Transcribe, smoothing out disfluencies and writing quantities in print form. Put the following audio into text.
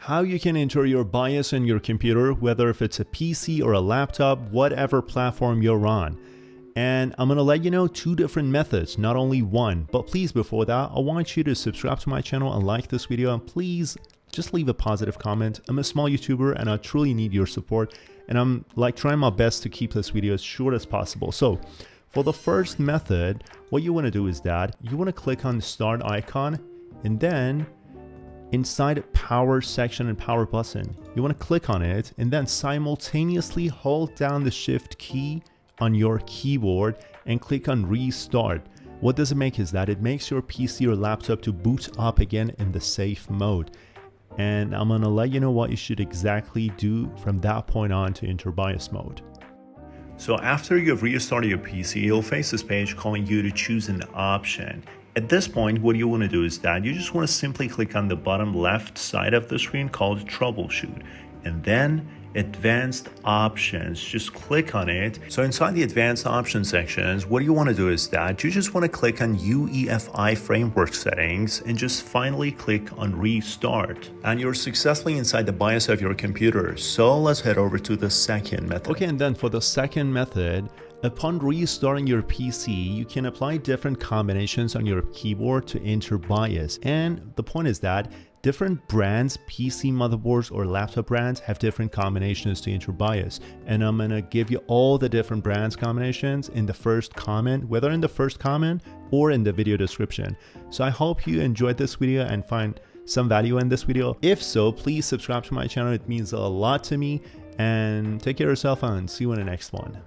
how you can enter your BIOS in your computer, whether if it's a PC or a laptop, whatever platform you're on. And I'm going to let you know 2 different methods, not only one. But please, before that, I want you to subscribe to my channel and like this video, and please just leave a positive comment. I'm a small YouTuber and I truly need your support, and I'm trying my best to keep this video as short as possible. So for the first method, what you want to do is that you want to click on the start icon, and then inside power section and power button, you want to click on it and then simultaneously hold down the shift key on your keyboard and click on restart. What does it make is that it makes your PC or laptop to boot up again in the safe mode. And I'm gonna let you know what you should exactly do from that point on to enter BIOS mode. So after you've restarted your PC, you'll face this page calling you to choose an option. At this point, what you want to do is that you just want to simply click on the bottom left side of the screen called troubleshoot, and then advanced options, just click on it. So inside the advanced options sections, what you want to do is that you just want to click on UEFI framework settings and just finally click on restart, and you're successfully inside the BIOS of your computer. So let's head over to the second method. Okay, and then for the second method, upon restarting your PC, you can apply different combinations on your keyboard to enter BIOS. And the point is that different brands, PC motherboards or laptop brands, have different combinations to enter BIOS. And I'm gonna give you all the different brands combinations in the first comment, whether in the first comment or in the video description. So I hope you enjoyed this video and find some value in this video. If so, please subscribe to my channel. It means a lot to me. And take care of yourself and see you in the next one.